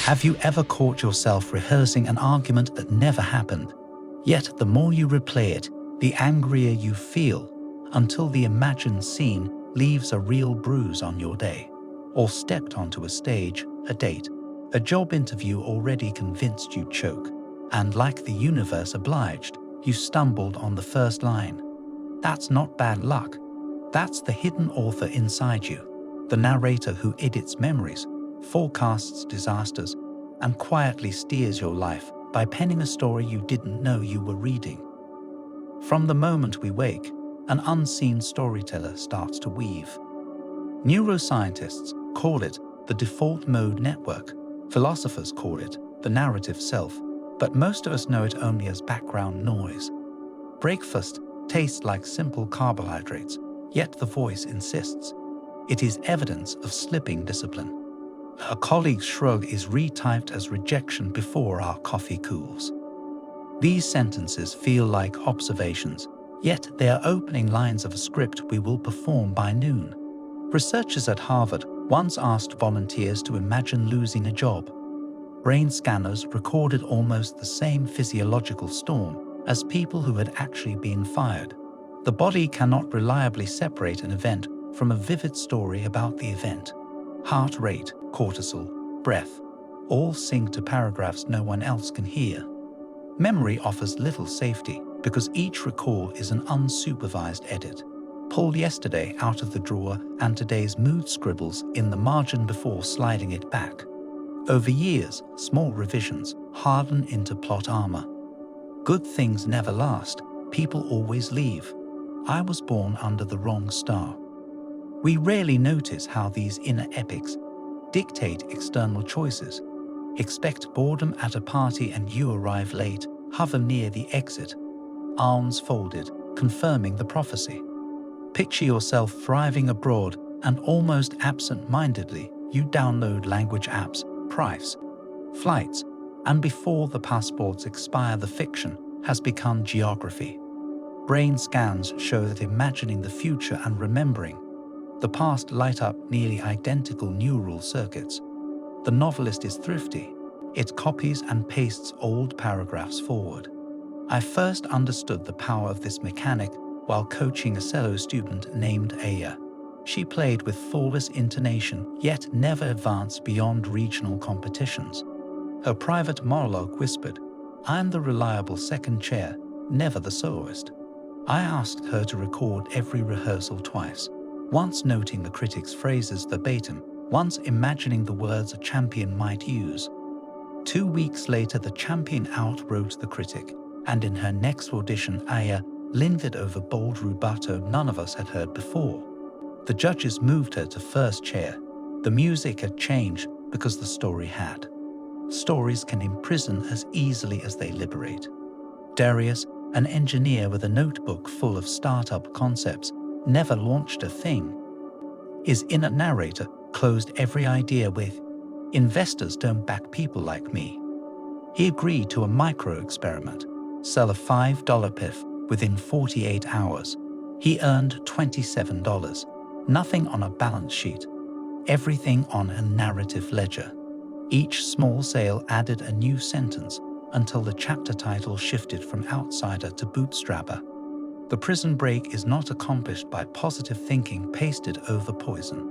Have you ever caught yourself rehearsing an argument that never happened? Yet the more you replay it, the angrier you feel, until the imagined scene leaves a real bruise on your day. Or stepped onto a stage, a date, a job interview already convinced you choke, and like the universe obliged, you stumbled on the first line. That's not bad luck. That's the hidden author inside you, the narrator who edits memories, forecasts disasters, and quietly steers your life by penning a story you didn't know you were reading. From the moment we wake, an unseen storyteller starts to weave. Neuroscientists call it the default mode network. Philosophers call it the narrative self, but most of us know it only as background noise. Breakfast tastes like simple carbohydrates, yet the voice insists. It is evidence of slipping discipline. A colleague's shrug is retyped as rejection before our coffee cools. These sentences feel like observations, yet they are opening lines of a script we will perform by noon. Researchers at Harvard once asked volunteers to imagine losing a job. Brain scanners recorded almost the same physiological storm as people who had actually been fired. The body cannot reliably separate an event from a vivid story about the event. Heart rate, cortisol, breath, all sync to paragraphs no one else can hear. Memory offers little safety because each recall is an unsupervised edit. Pull yesterday out of the drawer and today's mood scribbles in the margin before sliding it back. Over years, small revisions harden into plot armor. Good things never last. People always leave. I was born under the wrong star. We rarely notice how these inner epics dictate external choices. Expect boredom at a party and you arrive late, hover near the exit, arms folded, confirming the prophecy. Picture yourself thriving abroad and almost absent-mindedly, you download language apps, price, flights, and before the passports expire, the fiction has become geography. Brain scans show that imagining the future and remembering the past light up nearly identical neural circuits. The novelist is thrifty. It copies and pastes old paragraphs forward. I first understood the power of this mechanic while coaching a fellow student named Aya. She played with flawless intonation, yet never advanced beyond regional competitions. Her private monologue whispered, "I'm the reliable second chair, never the soloist." I asked her to record every rehearsal twice, once noting the critic's phrases verbatim, once imagining the words a champion might use. 2 weeks later, the champion outwrote the critic, and in her next audition, Aya lingered over bold rubato none of us had heard before. The judges moved her to first chair. The music had changed because the story had. Stories can imprison as easily as they liberate. Darius, an engineer with a notebook full of startup concepts, never launched a thing. His inner narrator closed every idea with, "Investors don't back people like me." He agreed to a micro-experiment, sell a $5 PIF within 48 hours. He earned $27, nothing on a balance sheet, everything on a narrative ledger. Each small sale added a new sentence until the chapter title shifted from outsider to bootstrapper. The prison break is not accomplished by positive thinking pasted over poison.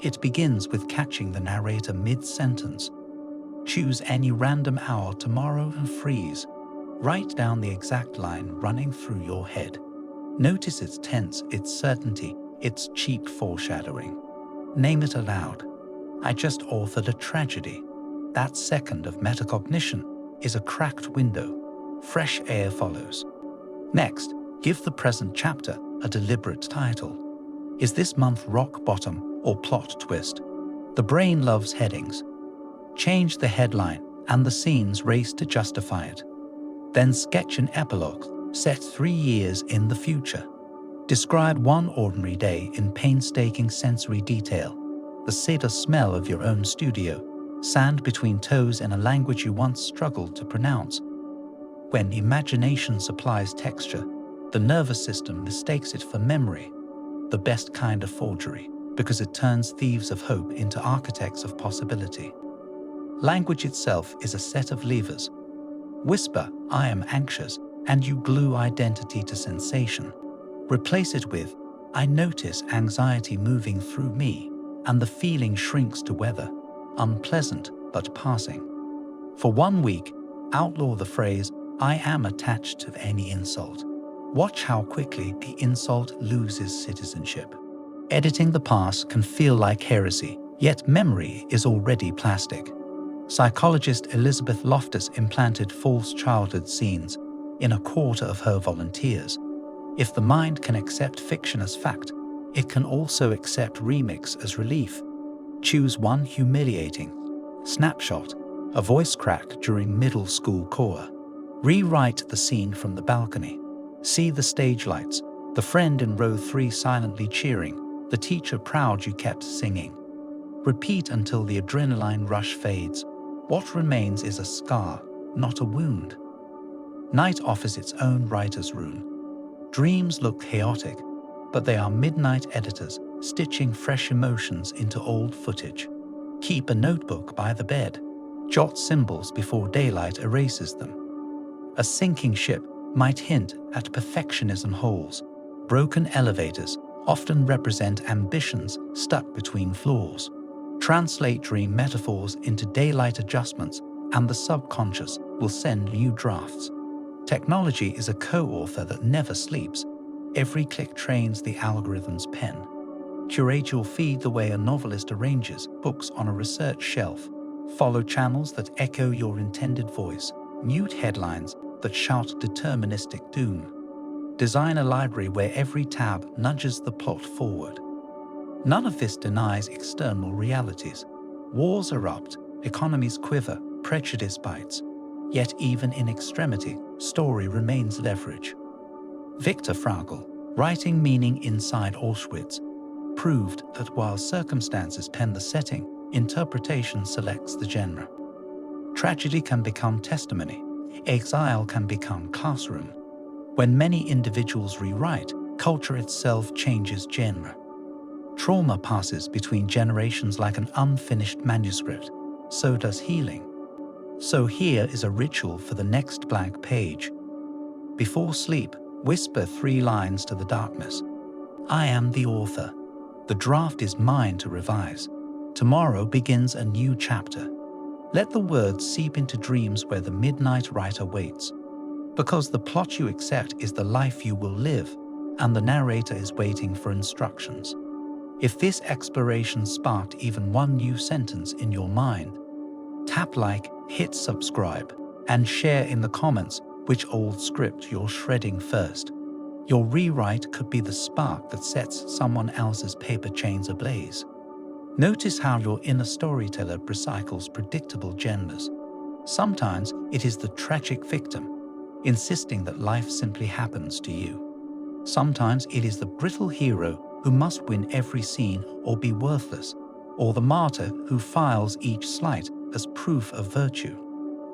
It begins with catching the narrator mid-sentence. Choose any random hour tomorrow and freeze. Write down the exact line running through your head. Notice its tense, its certainty, its cheap foreshadowing. Name it aloud. I just authored a tragedy. That second of metacognition is a cracked window. Fresh air follows. Next, give the present chapter a deliberate title. Is this month rock bottom or plot twist? The brain loves headings. Change the headline and the scenes race to justify it. Then sketch an epilogue set 3 years in the future. Describe one ordinary day in painstaking sensory detail. The cedar smell of your own studio, sand between toes in a language you once struggled to pronounce. When imagination supplies texture, the nervous system mistakes it for memory, the best kind of forgery, because it turns thieves of hope into architects of possibility. Language itself is a set of levers. Whisper, "I am anxious," and you glue identity to sensation. Replace it with, "I notice anxiety moving through me," and the feeling shrinks to weather, unpleasant but passing. For 1 week, outlaw the phrase, "I am attached to any insult." Watch how quickly the insult loses citizenship. Editing the past can feel like heresy, yet memory is already plastic. Psychologist Elizabeth Loftus implanted false childhood scenes in a quarter of her volunteers. If the mind can accept fiction as fact, it can also accept remix as relief. Choose one humiliating snapshot, a voice crack during middle school core. Rewrite the scene from the balcony. See the stage lights, the friend in row 3 silently cheering, the teacher proud you kept singing. Repeat until the adrenaline rush fades. What remains is a scar, not a wound. Night offers its own writer's room. Dreams look chaotic, but they are midnight editors stitching fresh emotions into old footage. Keep a notebook by the bed. Jot symbols before daylight erases them. A sinking ship might hint at perfectionism holes. Broken elevators often represent ambitions stuck between floors. Translate dream metaphors into daylight adjustments, and the subconscious will send new drafts. Technology is a co-author that never sleeps. Every click trains the algorithm's pen. Curate your feed the way a novelist arranges books on a research shelf. Follow channels that echo your intended voice. Mute headlines that shout deterministic doom. Design a library where every tab nudges the plot forward. None of this denies external realities. Wars erupt, economies quiver, prejudice bites. Yet even in extremity, story remains leverage. Viktor Frankl, writing meaning inside Auschwitz, proved that while circumstances pen the setting, interpretation selects the genre. Tragedy can become testimony. Exile can become classroom. When many individuals rewrite, culture itself changes genre. Trauma passes between generations like an unfinished manuscript. So does healing. So here is a ritual for the next blank page. Before sleep, whisper 3 lines to the darkness. I am the author. The draft is mine to revise. Tomorrow begins a new chapter. Let the words seep into dreams where the midnight writer waits. Because the plot you accept is the life you will live, and the narrator is waiting for instructions. If this exploration sparked even one new sentence in your mind, tap like, hit subscribe, and share in the comments which old script you're shredding first. Your rewrite could be the spark that sets someone else's paper chains ablaze. Notice how your inner storyteller recycles predictable genres. Sometimes it is the tragic victim, insisting that life simply happens to you. Sometimes it is the brittle hero who must win every scene or be worthless, or the martyr who files each slight as proof of virtue.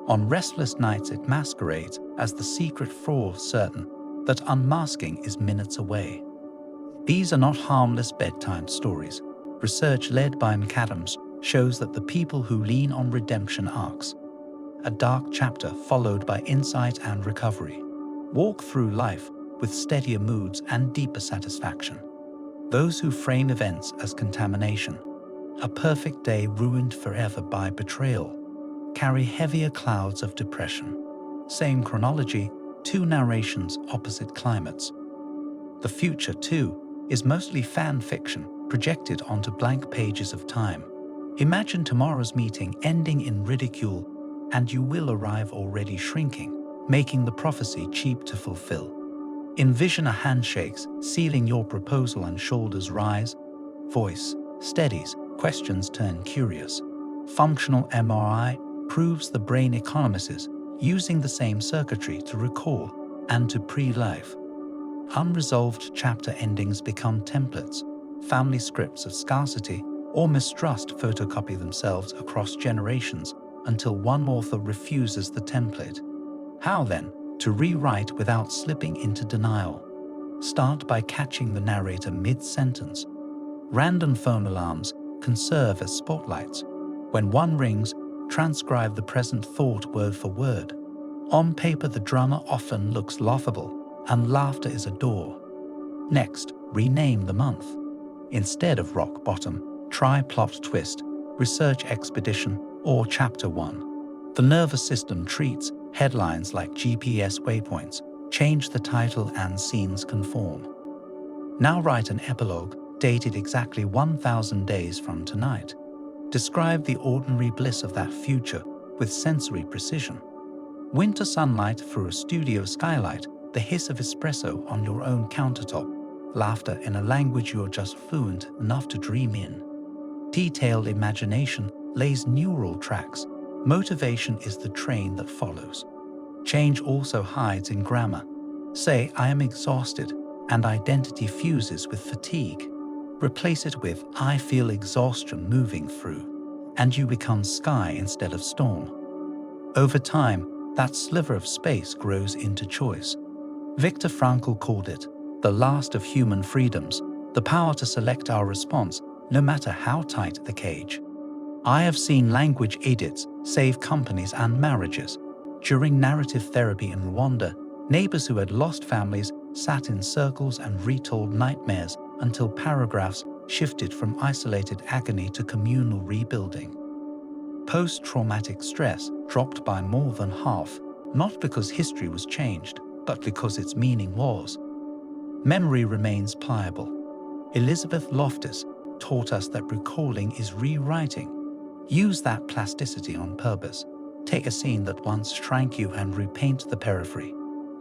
On restless nights it masquerades as the secret fraud certain that unmasking is minutes away. These are not harmless bedtime stories. Research led by McAdams shows that the people who lean on redemption arcs, a dark chapter followed by insight and recovery, walk through life with steadier moods and deeper satisfaction. Those who frame events as contamination, a perfect day ruined forever by betrayal, carry heavier clouds of depression. Same chronology, 2 narrations, opposite climates. The future, too, is mostly fan fiction projected onto blank pages of time. Imagine tomorrow's meeting ending in ridicule, and you will arrive already shrinking, making the prophecy cheap to fulfill. Envision a handshakes sealing your proposal and shoulders rise. Voice steadies, questions turn curious. Functional MRI proves the brain economizes, using the same circuitry to recall and to pre-life. Unresolved chapter endings become templates. Family scripts of scarcity or mistrust photocopy themselves across generations until one author refuses the template. How then to rewrite without slipping into denial? Start by catching the narrator mid-sentence. Random phone alarms can serve as spotlights. When one rings, transcribe the present thought word for word. On paper, the drama often looks laughable, and laughter is a door. Next, rename the month. Instead of rock bottom, try plot twist, research expedition, or chapter 1. The nervous system treats headlines like GPS waypoints. Change the title and scenes conform. Now write an epilogue dated exactly 1,000 days from tonight. Describe the ordinary bliss of that future with sensory precision. Winter sunlight through a studio skylight, the hiss of espresso on your own countertop, laughter in a language you're just fluent enough to dream in. Detailed imagination lays neural tracks. Motivation is the train that follows. Change also hides in grammar. Say, I am exhausted, and identity fuses with fatigue. Replace it with, I feel exhaustion moving through, and you become sky instead of storm. Over time, that sliver of space grows into choice. Viktor Frankl called it the last of human freedoms, the power to select our response, no matter how tight the cage. I have seen language edits save companies and marriages. During narrative therapy in Rwanda, neighbors who had lost families sat in circles and retold nightmares until paragraphs shifted from isolated agony to communal rebuilding. Post-traumatic stress dropped by more than half, not because history was changed, but because its meaning was. Memory remains pliable. Elizabeth Loftus taught us that recalling is rewriting. Use that plasticity on purpose. Take a scene that once shrank you and repaint the periphery.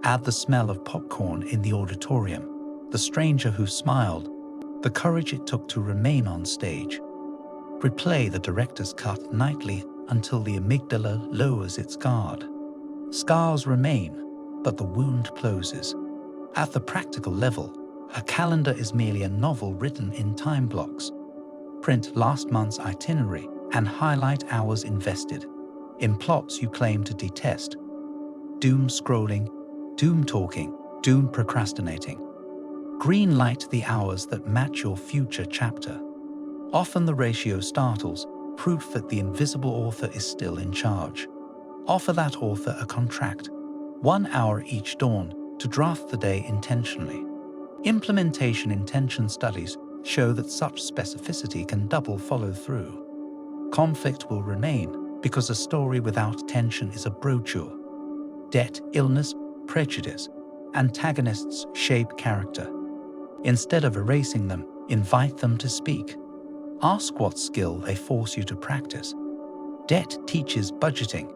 Add the smell of popcorn in the auditorium, the stranger who smiled, the courage it took to remain on stage. Replay the director's cut nightly until the amygdala lowers its guard. Scars remain, but the wound closes. At the practical level, a calendar is merely a novel written in time blocks. Print last month's itinerary and highlight hours invested in plots you claim to detest. Doom scrolling, doom talking, doom procrastinating. Green light the hours that match your future chapter. Often the ratio startles, proof that the invisible author is still in charge. Offer that author a contract, 1 hour each dawn, to draft the day intentionally. Implementation intention studies show that such specificity can double follow-through. Conflict will remain because a story without tension is a brochure. Debt, illness, prejudice, antagonists shape character. Instead of erasing them, invite them to speak. Ask what skill they force you to practice. Debt teaches budgeting.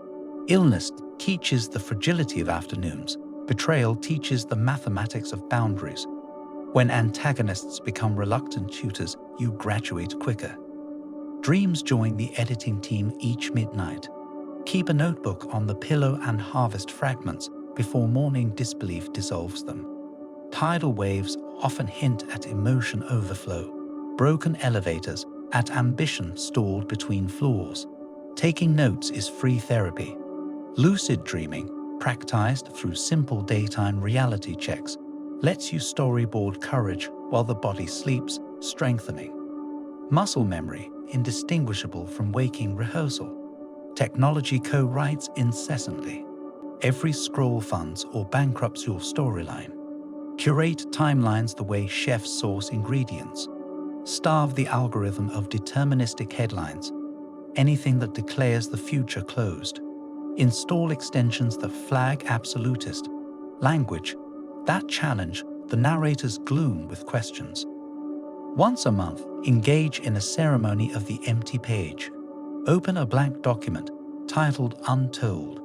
Illness teaches the fragility of afternoons. Betrayal teaches the mathematics of boundaries. When antagonists become reluctant tutors, you graduate quicker. Dreams join the editing team each midnight. Keep a notebook on the pillow and harvest fragments before morning disbelief dissolves them. Tidal waves often hint at emotion overflow. Broken elevators at ambition stalled between floors. Taking notes is free therapy. Lucid dreaming, practiced through simple daytime reality checks, lets you storyboard courage while the body sleeps, strengthening. Muscle memory, indistinguishable from waking rehearsal. Technology co-writes incessantly. Every scroll funds or bankrupts your storyline. Curate timelines the way chefs source ingredients. Starve the algorithm of deterministic headlines. Anything that declares the future closed. Install extensions that flag absolutist language that challenge the narrator's gloom with questions. Once a month, engage in a ceremony of the empty page. Open a blank document titled Untold.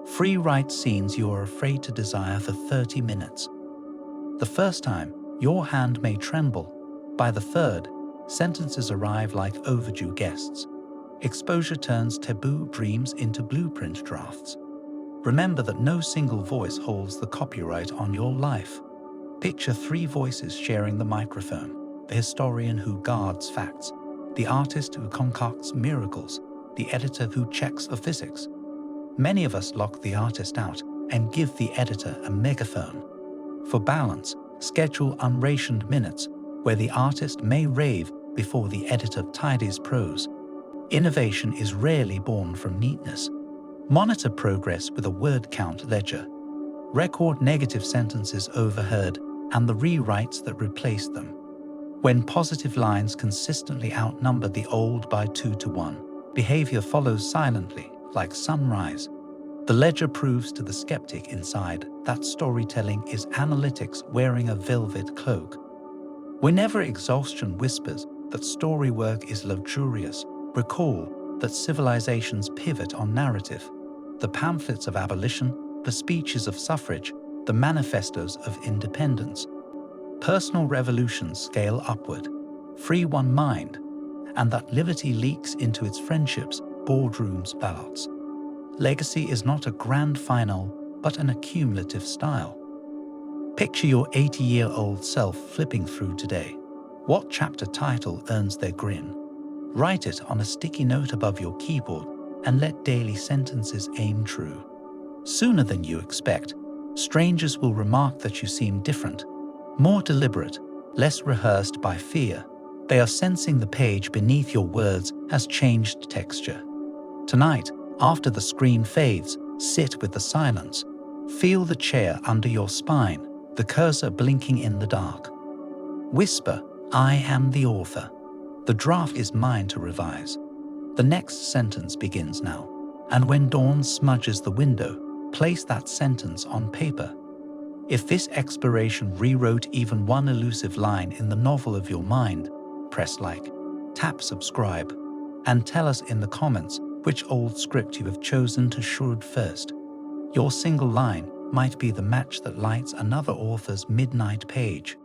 Free write scenes you are afraid to desire for 30 minutes. The first time, your hand may tremble. By the third, sentences arrive like overdue guests. Exposure turns taboo dreams into blueprint drafts. Remember that no single voice holds the copyright on your life. Picture 3 voices sharing the microphone: the historian who guards facts, the artist who concocts miracles, the editor who checks the physics. Many of us lock the artist out and give the editor a megaphone. For balance, schedule unrationed minutes where the artist may rave before the editor tidies prose. Innovation is rarely born from neatness. Monitor progress with a word count ledger. Record negative sentences overheard and the rewrites that replace them. When positive lines consistently outnumber the old by 2 to 1, behavior follows silently, like sunrise. The ledger proves to the skeptic inside that storytelling is analytics wearing a velvet cloak. Whenever exhaustion whispers that story work is luxurious, recall that civilizations pivot on narrative. The pamphlets of abolition, the speeches of suffrage, the manifestos of independence. Personal revolutions scale upward. Free one mind, and that liberty leaks into its friendships, boardrooms, ballots. Legacy is not a grand final, but an accumulative style. Picture your 80-year-old self flipping through today. What chapter title earns their grin? Write it on a sticky note above your keyboard and let daily sentences aim true. Sooner than you expect, strangers will remark that you seem different, more deliberate, less rehearsed by fear. They are sensing the page beneath your words has changed texture. Tonight, after the screen fades, sit with the silence. Feel the chair under your spine, the cursor blinking in the dark. Whisper, "I am the author." The draft is mine to revise. The next sentence begins now, and when dawn smudges the window, place that sentence on paper. If this exploration rewrote even one elusive line in the novel of your mind, press like, tap subscribe, and tell us in the comments which old script you have chosen to shroud first. Your single line might be the match that lights another author's midnight page.